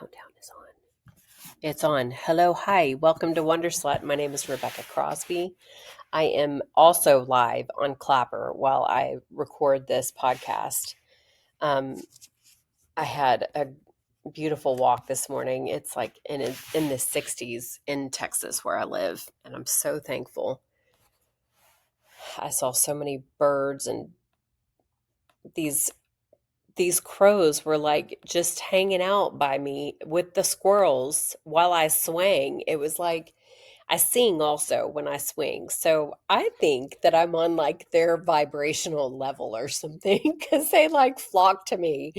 countdown is on. It's on. Hello, hi. Welcome to Wonderslut. My name is Rebekah Crosby. I am also live on Clapper while I record this podcast. I had a beautiful walk this morning. It's like in the 60s in Texas where I live, and I'm so thankful. I saw so many birds, and these crows were like just hanging out by me with the squirrels while I swang. It was like I sing also when I swing. So I think that I'm on like their vibrational level or something because they like flock to me.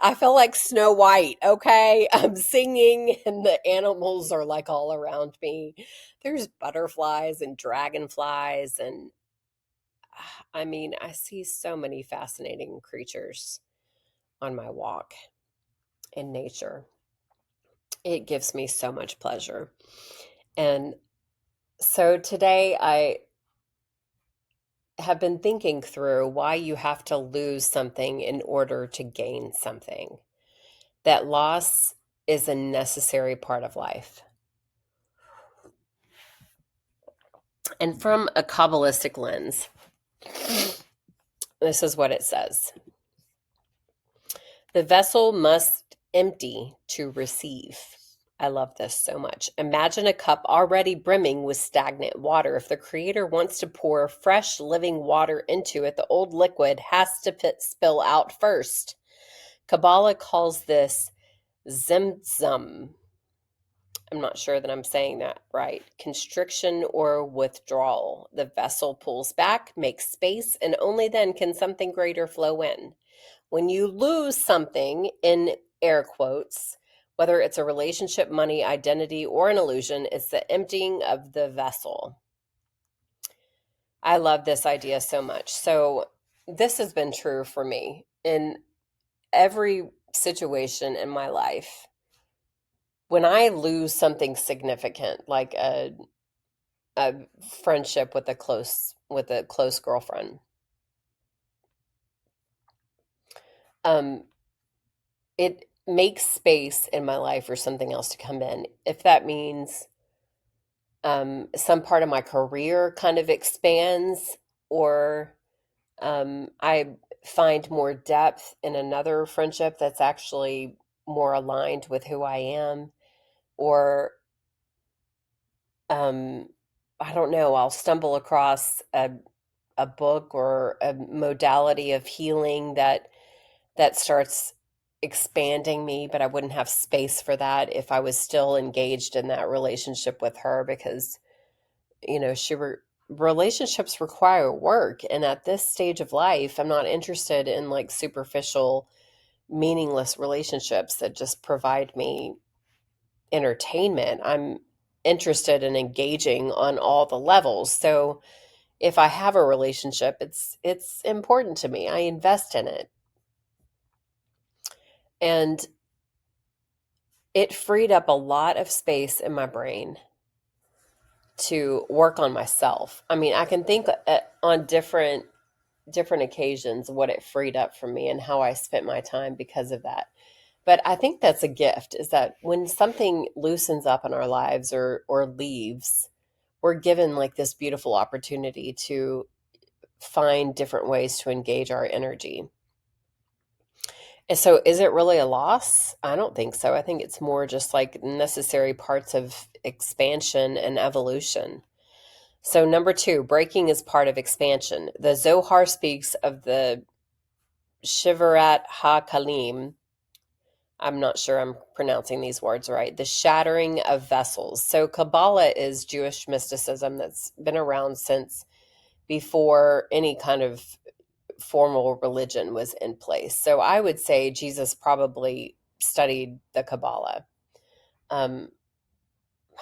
I feel like Snow White, okay? I'm singing and the animals are like all around me. There's butterflies and dragonflies and I mean, I see so many fascinating creatures on my walk in nature. It gives me so much pleasure. And so today I have been thinking through why you have to lose something in order to gain something. That loss is a necessary part of life. And from a Kabbalistic lens, this is what it says. The vessel must empty to receive. I love this so much. Imagine a cup already brimming with stagnant water. If the creator wants to pour fresh living water into it, the old liquid has to spill out first. Kabbalah calls this zimtzum. I'm not sure that I'm saying that right. Constriction or withdrawal. The vessel pulls back, makes space, and only then can something greater flow in. When you lose something, in air quotes, whether it's a relationship, money, identity, or an illusion, it's the emptying of the vessel. I love this idea so much. So this has been true for me in every situation in my life. When I lose something significant, like a friendship with a close girlfriend, it makes space in my life for something else to come in. If that means some part of my career kind of expands, or I find more depth in another friendship that's actually more aligned with who I am, or I don't know, I'll stumble across a book or a modality of healing that starts expanding me, but I wouldn't have space for that if I was still engaged in that relationship with her, because relationships require work, and at this stage of life I'm not interested in like superficial meaningless relationships that just provide me entertainment. I'm interested in engaging on all the levels. So if I have a relationship, it's important to me. I invest in it. And it freed up a lot of space in my brain to work on myself. I mean, I can think on different occasions what it freed up for me and how I spent my time because of that. But I think that's a gift, is that when something loosens up in our lives or leaves, we're given like this beautiful opportunity to find different ways to engage our energy. And so is it really a loss? I don't think so. I think it's more just like necessary parts of expansion and evolution. So number 2, breaking is part of expansion. The Zohar speaks of the Shivarat HaKalim. I'm not sure I'm pronouncing these words right. The shattering of vessels. So Kabbalah is Jewish mysticism that's been around since before any kind of formal religion was in place. So I would say Jesus probably studied the Kabbalah. I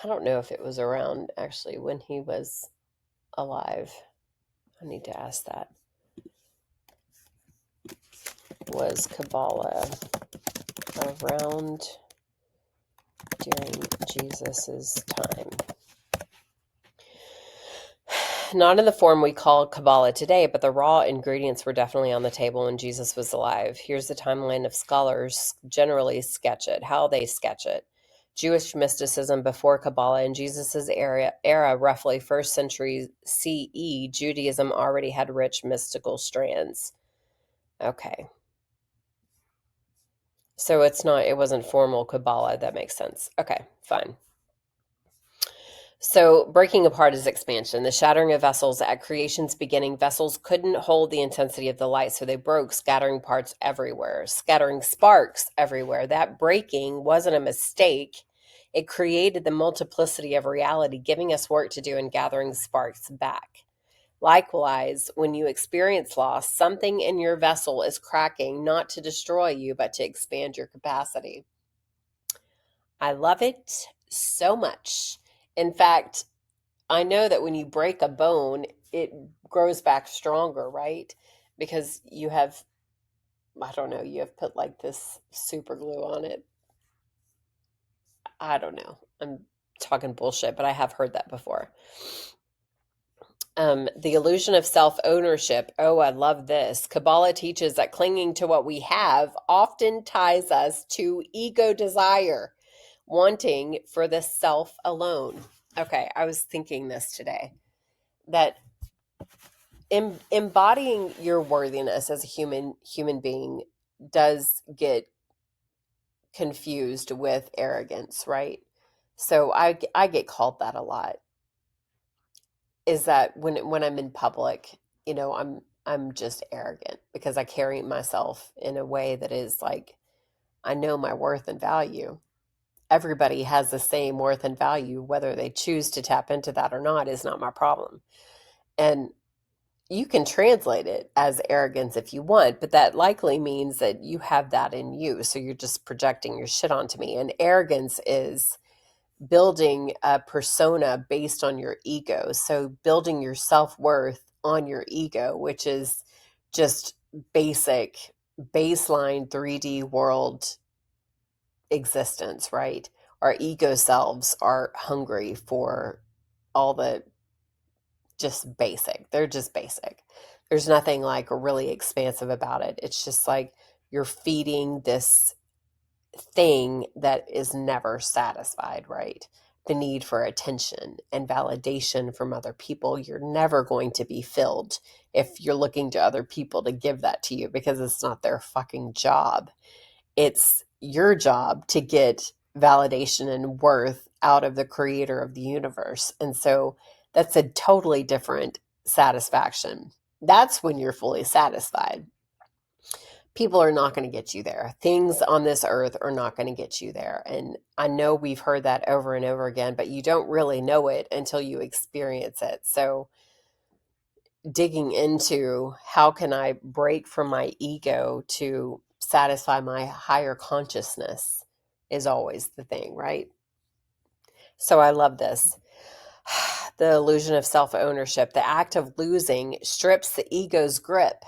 don't know if it was around actually when he was alive. I need to ask that. Was Kabbalah around during Jesus's time? Not in the form we call Kabbalah today, but the raw ingredients were definitely on the table when Jesus was alive. Here's the timeline of scholars generally sketch it, how they sketch it. Jewish mysticism before Kabbalah in Jesus's era, roughly first century CE, Judaism already had rich mystical strands. Okay. So it wasn't formal Kabbalah. That makes sense. Okay, fine. So, breaking apart is expansion. The shattering of vessels at creation's beginning, vessels couldn't hold the intensity of the light, so they broke, scattering parts everywhere, scattering sparks everywhere. That breaking wasn't a mistake. It created the multiplicity of reality, giving us work to do and gathering sparks back. Likewise, when you experience loss, something in your vessel is cracking, not to destroy you, but to expand your capacity. I love it so much. In fact, I know that when you break a bone, it grows back stronger, right? Because you have, I don't know, you have put like this super glue on it. I don't know. I'm talking bullshit, but I have heard that before. The illusion of self-ownership. Oh, I love this. Kabbalah teaches that clinging to what we have often ties us to ego desire, wanting for the self alone. Okay, I was thinking this today, that embodying your worthiness as a human being does get confused with arrogance, right? So I get called that a lot. Is that when I'm in public, I'm just arrogant because I carry myself in a way that is like, I know my worth and value. Everybody has the same worth and value. Whether they choose to tap into that or not is not my problem. And you can translate it as arrogance if you want, but that likely means that you have that in you. So you're just projecting your shit onto me. And arrogance is building a persona based on your ego. So building your self-worth on your ego, which is just basic, baseline 3D world existence, right? Our ego selves are hungry for all the just basic. They're just basic. There's nothing like really expansive about it. It's just like you're feeding this thing that is never satisfied, right? The need for attention and validation from other people. You're never going to be filled if you're looking to other people to give that to you because it's not their fucking job. It's your job to get validation and worth out of the creator of the universe. And so that's a totally different satisfaction. That's when you're fully satisfied. People are not going to get you there. Things on this earth are not going to get you there. And I know we've heard that over and over again, but you don't really know it until you experience it. So digging into how can I break from my ego to satisfy my higher consciousness is always the thing, right? So I love this. The illusion of self-ownership, the act of losing strips the ego's grip,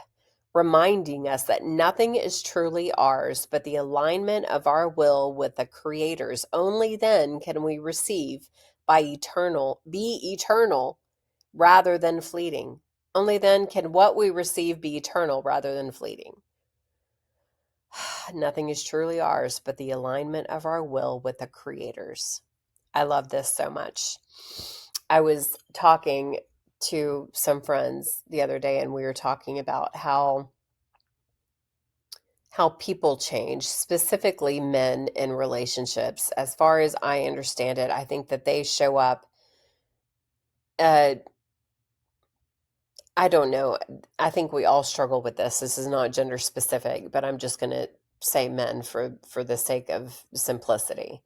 reminding us that nothing is truly ours but the alignment of our will with the Creator's. Only then can we receive be eternal rather than fleeting. Only then can what we receive be eternal rather than fleeting. Nothing is truly ours but the alignment of our will with the Creator's. I love this so much. I was talking to some friends the other day, and we were talking about how people change, specifically men in relationships. As far as I understand it, I think that they show up, I don't know. I think we all struggle with this. This is not gender specific, but I'm just going to say men for the sake of simplicity,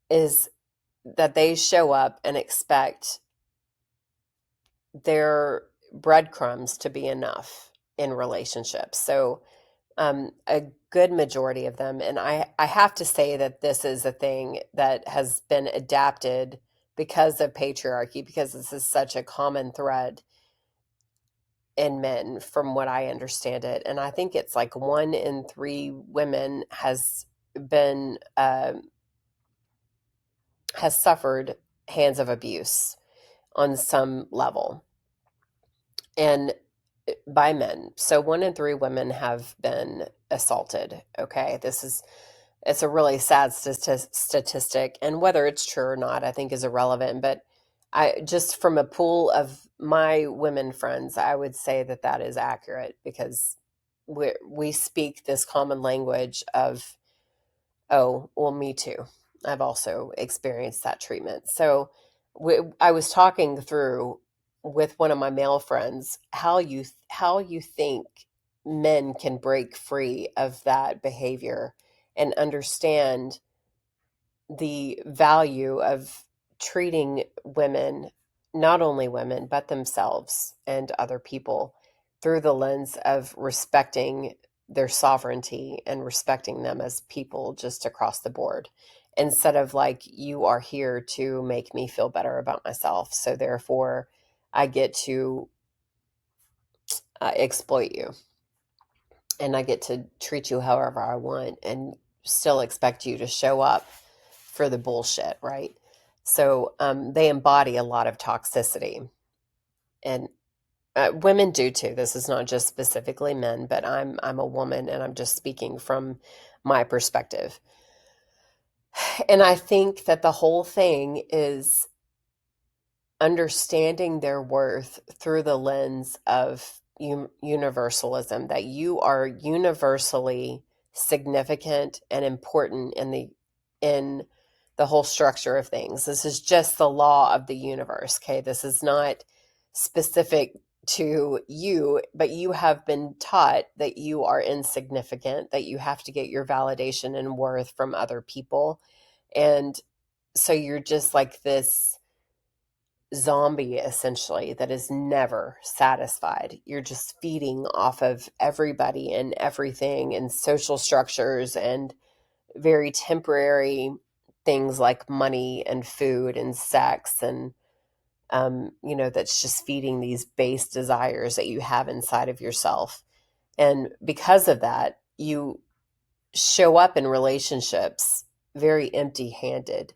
is that they show up and expect their breadcrumbs to be enough in relationships. So a good majority of them, and I have to say that this is a thing that has been adapted because of patriarchy, because this is such a common thread in men from what I understand it. And I think it's like 1 in 3 women has been has suffered hands of abuse on some level. and by men. So 1 in 3 women have been assaulted. Okay. It's a really sad statistic. And whether it's true or not, I think is irrelevant. But I just from a pool of my women friends, I would say that that is accurate because we speak this common language of, oh, well, me too. I've also experienced that treatment. So I was talking through with one of my male friends how you think men can break free of that behavior and understand the value of treating women, not only women, but themselves and other people through the lens of respecting their sovereignty and respecting them as people just across the board. Instead of like, you are here to make me feel better about myself. So therefore, I get to exploit you and I get to treat you however I want and still expect you to show up for the bullshit, right? So they embody a lot of toxicity, and women do too. This is not just specifically men, but I'm a woman, and I'm just speaking from my perspective. And I think that the whole thing is understanding their worth through the lens of universalism, that you are universally significant and important in the whole structure of things. This is just the law of the universe. Okay, this is not specific to you, but you have been taught that you are insignificant, that you have to get your validation and worth from other people. And so you're just like this zombie essentially that is never satisfied. You're just feeding off of everybody and everything and social structures and very temporary things like money and food and sex and that's just feeding these base desires that you have inside of yourself. And because of that, you show up in relationships very empty-handed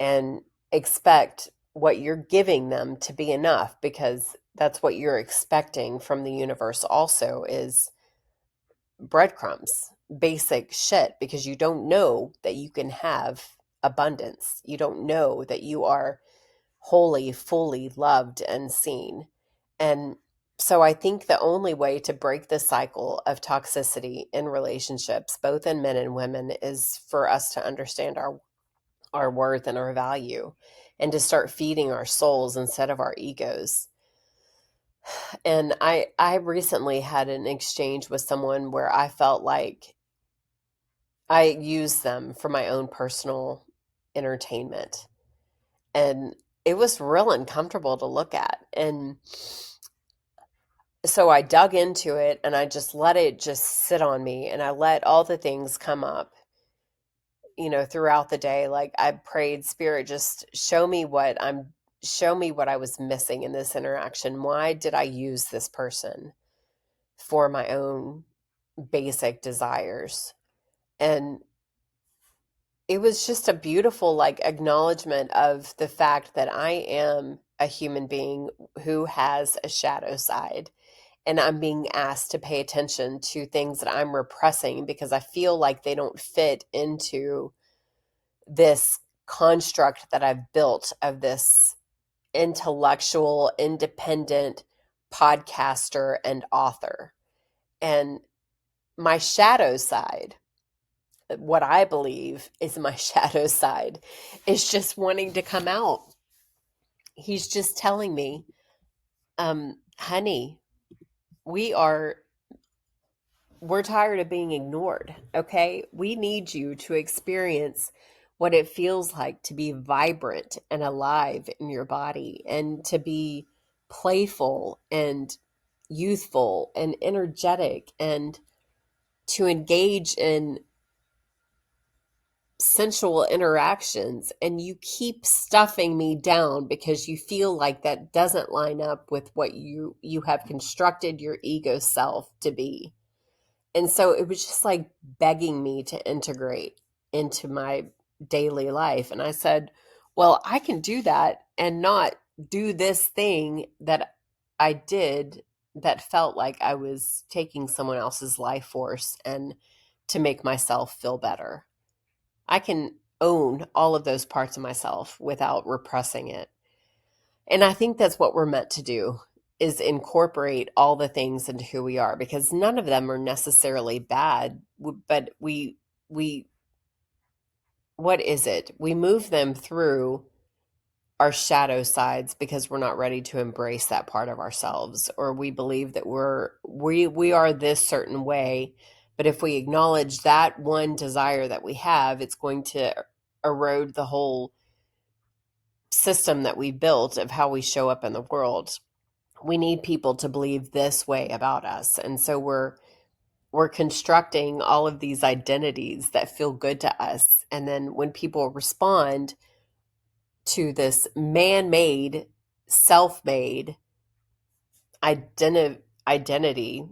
and expect what you're giving them to be enough, because that's what you're expecting from the universe also is breadcrumbs, basic shit, because you don't know that you can have abundance. You don't know that you are wholly, fully loved and seen. And so I think the only way to break the cycle of toxicity in relationships, both in men and women, is for us to understand our worth and our value and to start feeding our souls instead of our egos. And I recently had an exchange with someone where I felt like I used them for my own personal entertainment. And it was real uncomfortable to look at. And so I dug into it and I just let it just sit on me, and I let all the things come up throughout the day. Like I prayed, Spirit, just show me what I was missing in this interaction. Why did I use this person for my own basic desires? And it was just a beautiful like acknowledgement of the fact that I am a human being who has a shadow side. And I'm being asked to pay attention to things that I'm repressing because I feel like they don't fit into this construct that I've built of this intellectual, independent podcaster and author. And my shadow side, what I believe is my shadow side, is just wanting to come out. He's just telling me, honey, we're tired of being ignored. Okay. We need you to experience what it feels like to be vibrant and alive in your body and to be playful and youthful and energetic and to engage in sensual interactions. And you keep stuffing me down because you feel like that doesn't line up with what you have constructed your ego self to be. And so it was just like begging me to integrate into my daily life. And I said, well, I can do that and not do this thing that I did that felt like I was taking someone else's life force and to make myself feel better. I can own all of those parts of myself without repressing it. And I think that's what we're meant to do is incorporate all the things into who we are because none of them are necessarily bad, but we what is it? We move them through our shadow sides because we're not ready to embrace that part of ourselves, or we believe that we are this certain way, but if we acknowledge that one desire that we have, it's going to erode the whole system that we built of how we show up in the world. We need people to believe this way about us, and so we're constructing all of these identities that feel good to us, and then when people respond to this man-made, self-made identity,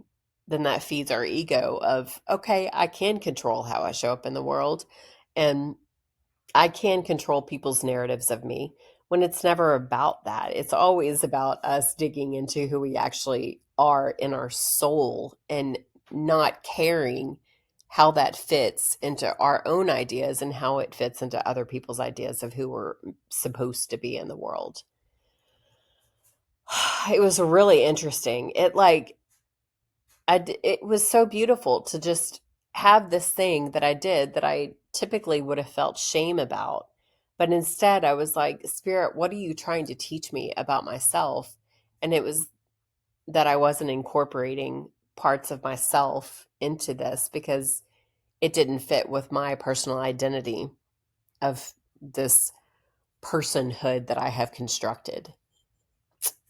then that feeds our ego of, okay, I can control how I show up in the world, and I can control people's narratives of me, when it's never about that. It's always about us digging into who we actually are in our soul and not caring how that fits into our own ideas and how it fits into other people's ideas of who we're supposed to be in the world. It was really interesting. It was so beautiful to just have this thing that I did that I typically would have felt shame about. But instead, I was like, Spirit, what are you trying to teach me about myself? And it was that I wasn't incorporating parts of myself into this because it didn't fit with my personal identity of this personhood that I have constructed.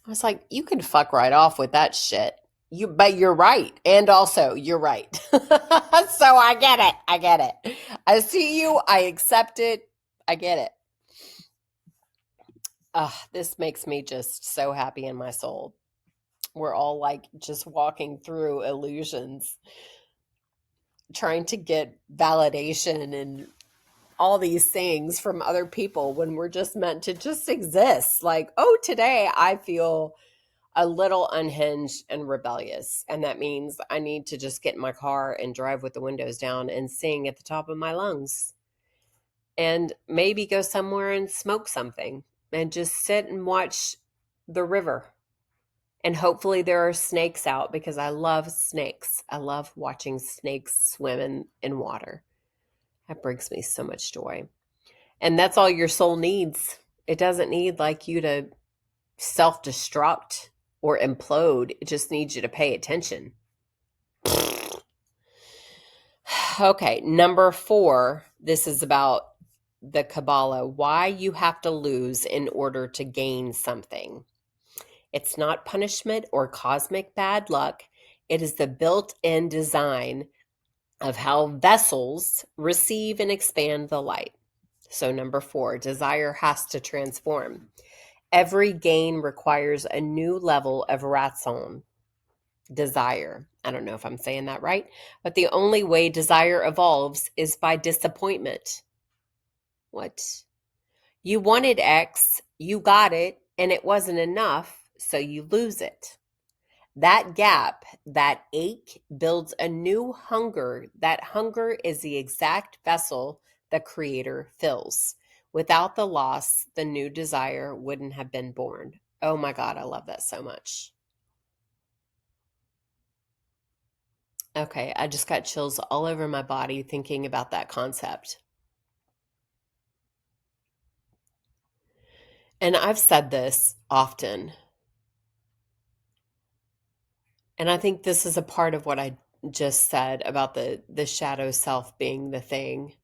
I was like, you can fuck right off with that shit. But you're right. And also, you're right. So I get it. I get it. I see you. I accept it. I get it. This makes me just so happy in my soul. We're all like just walking through illusions, trying to get validation and all these things from other people when we're just meant to just exist. Like, oh, today I feel a little unhinged and rebellious. And that means I need to just get in my car and drive with the windows down and sing at the top of my lungs. And maybe go somewhere and smoke something and just sit and watch the river. And hopefully there are snakes out because I love snakes. I love watching snakes swim in water. That brings me so much joy. And that's all your soul needs. It doesn't need like you to self-destruct or implode. It just needs you to pay attention. Okay, number 4. This is about the Kabbalah. Why you have to lose in order to gain something. It's not punishment or cosmic bad luck. It is the built-in design of how vessels receive and expand the light. So number 4, desire has to transform. Every gain requires a new level of ratzon, desire. I don't know if I'm saying that right, but the only way desire evolves is by disappointment. What? You wanted X, you got it, and it wasn't enough, so you lose it. That gap, that ache, builds a new hunger. That hunger is the exact vessel the Creator fills. Without the loss, the new desire wouldn't have been born. Oh my God, I love that so much. Okay, I just got chills all over my body thinking about that concept. And I've said this often. And I think this is a part of what I just said about the shadow self being the thing.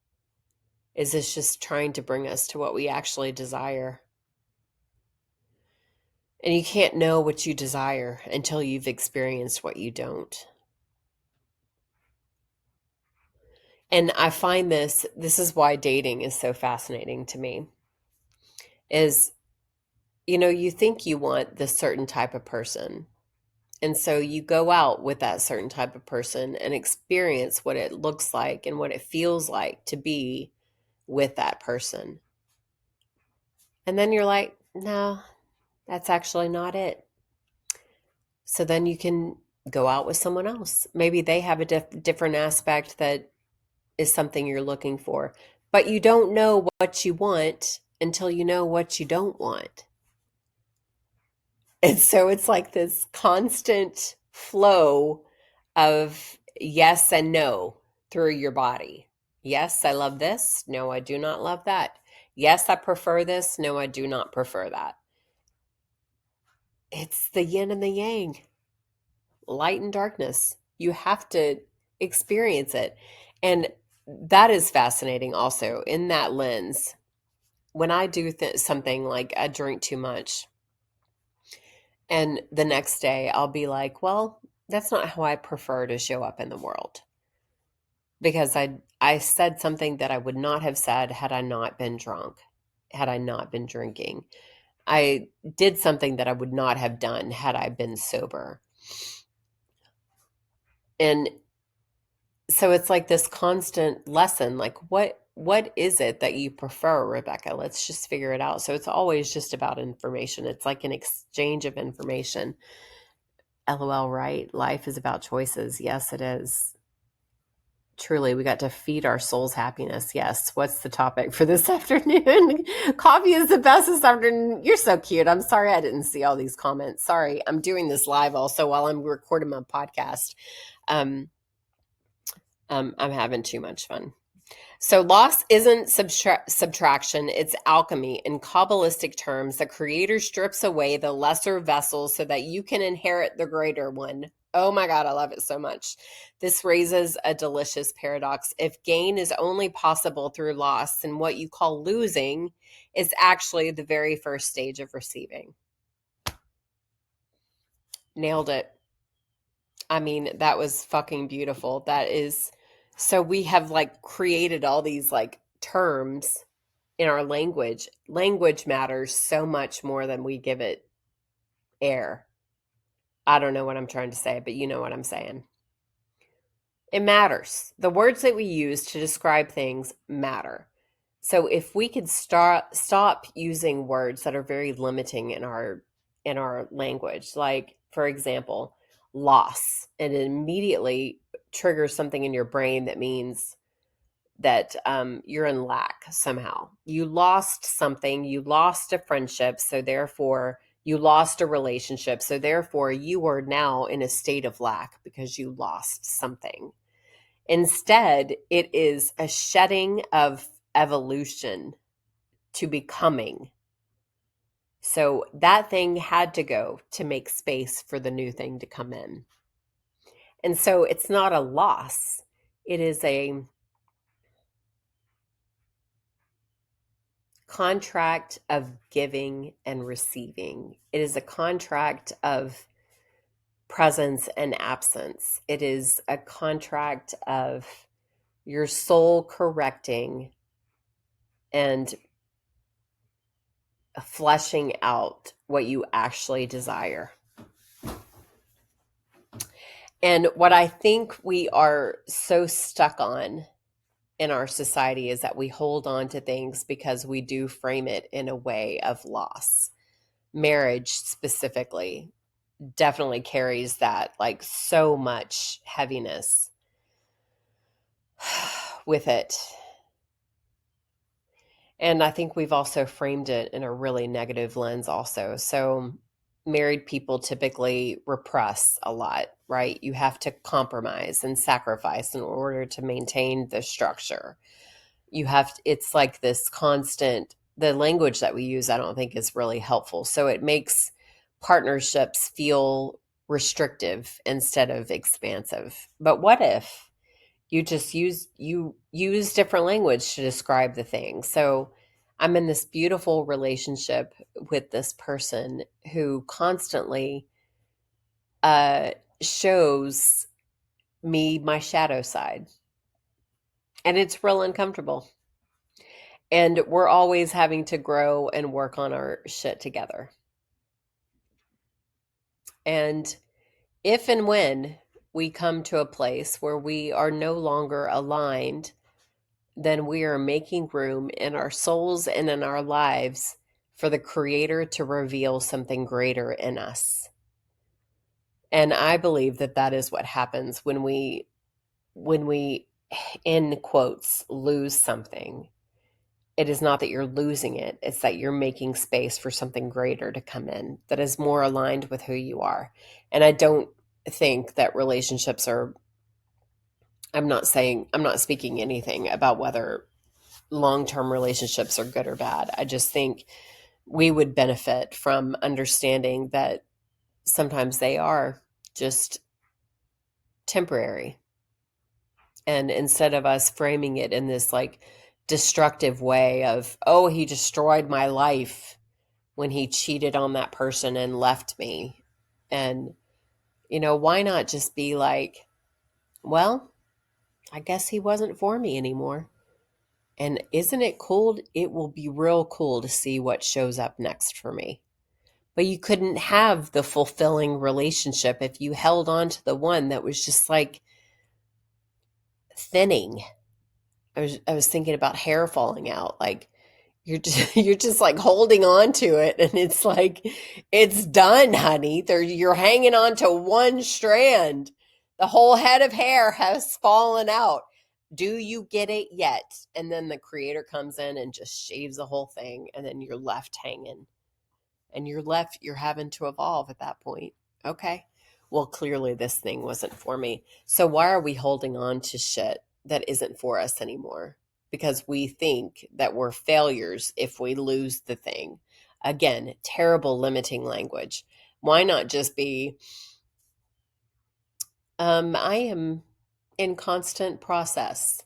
Is it's just trying to bring us to what we actually desire. And you can't know what you desire until you've experienced what you don't. And I find this is why dating is so fascinating to me. Is, you think you want this certain type of person. And so you go out with that certain type of person and experience what it looks like and what it feels like to be with that person. And then you're like, no, that's actually not it. So then you can go out with someone else. Maybe they have a different aspect that is something you're looking for. But you don't know what you want until you know what you don't want. And so it's like this constant flow of yes and no through your body. Yes, I love this. No, I do not love that. Yes, I prefer this. No, I do not prefer that. It's the yin and the yang, light and darkness. You have to experience it. And that is fascinating also in that lens. When I do something like I drink too much, and the next day I'll be like, well, that's not how I prefer to show up in the world. Because I said something that I would not have said had I not been drunk, had I not been drinking. I did something that I would not have done had I been sober. And so it's like this constant lesson, like what is it that you prefer, Rebekah? Let's just figure it out. So it's always just about information. It's like an exchange of information. LOL, right? Life is about choices. Yes, it is. Truly, we got to feed our soul's happiness. Yes. What's the topic for this afternoon? Coffee is the best this afternoon. You're so cute. I'm sorry I didn't see all these comments. Sorry. I'm doing this live also while I'm recording my podcast. I'm having too much fun. So loss isn't subtraction, it's alchemy. In Kabbalistic terms, the Creator strips away the lesser vessels so that you can inherit the greater one. Oh my God, I love it so much. This raises a delicious paradox. If gain is only possible through loss, then what you call losing is actually the very first stage of receiving. Nailed it. I mean, that was fucking beautiful. That is, so we have like created all these like terms in our language. Language matters so much more than we give it air. I don't know what I'm trying to say, but you know what I'm saying. It matters. The words that we use to describe things matter. So if we could stop using words that are very limiting in our language, like for example, loss, and it immediately triggers something in your brain that means that you're in lack somehow. You lost something, you lost a friendship, so therefore you lost a relationship, so therefore you are now in a state of lack because you lost something. Instead, it is a shedding of evolution to becoming. So that thing had to go to make space for the new thing to come in. And so it's not a loss. It is a contract of giving and receiving. It is a contract of presence and absence. It is a contract of your soul correcting and fleshing out what you actually desire. And what I think we are so stuck on in our society is that we hold on to things because we do frame it in a way of loss. Marriage specifically definitely carries that, like, so much heaviness with it. And I think we've also framed it in a really negative lens also. So married people typically repress a lot, right? You have to compromise and sacrifice in order to maintain the structure. It's like this constant, the language that we use, I don't think is really helpful. So it makes partnerships feel restrictive instead of expansive. But what if you use different language to describe the thing? So I'm in this beautiful relationship with this person who constantly shows me my shadow side, and it's real uncomfortable. And we're always having to grow and work on our shit together. And if and when we come to a place where we are no longer aligned, then we are making room in our souls and in our lives for the Creator to reveal something greater in us. And I believe that that is what happens when we in quotes lose something. It is not that you're losing it, it's that you're making space for something greater to come in that is more aligned with who you are. And I don't think that relationships are, I'm not speaking anything about whether long-term relationships are good or bad. I just think we would benefit from understanding that sometimes they are just temporary. And instead of us framing it in this like destructive way of, oh, he destroyed my life when he cheated on that person and left me. And, why not just be like, well, I guess he wasn't for me anymore. And isn't it cool? It will be real cool to see what shows up next for me. But you couldn't have the fulfilling relationship if you held on to the one that was just like thinning. I was thinking about hair falling out. Like you're just like holding on to it, and it's like it's done, honey. You're hanging on to one strand. The whole head of hair has fallen out. Do you get it yet? And then the creator comes in and just shaves the whole thing, and then you're left hanging. And you're having to evolve at that point. Okay. Well, clearly this thing wasn't for me. So why are we holding on to shit that isn't for us anymore? Because we think that we're failures if we lose the thing. Again, terrible limiting language. Why not just be, I am in constant process.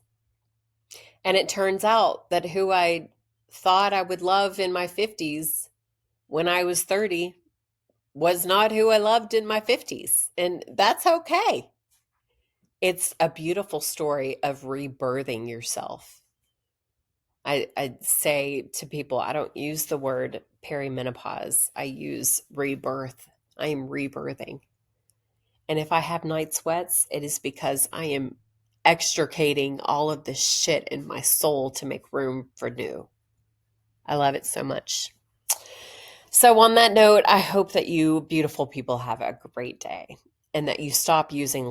And it turns out that who I thought I would love in my 50s when I was 30 was not who I loved in my 50s. And that's okay. It's a beautiful story of rebirthing yourself. I say to people, I don't use the word perimenopause. I use rebirth. I am rebirthing. And if I have night sweats, it is because I am extricating all of this shit in my soul to make room for new. I love it so much. So, on that note, I hope that you beautiful people have a great day and that you stop using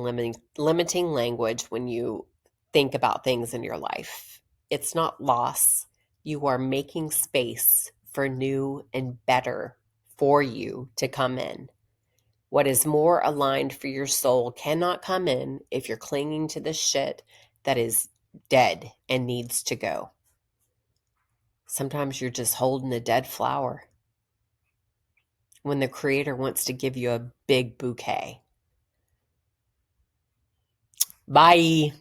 limiting language when you think about things in your life. It's not loss. You are making space for new and better for you to come in. What is more aligned for your soul cannot come in if you're clinging to the shit that is dead and needs to go. Sometimes you're just holding a dead flower when the creator wants to give you a big bouquet. Bye.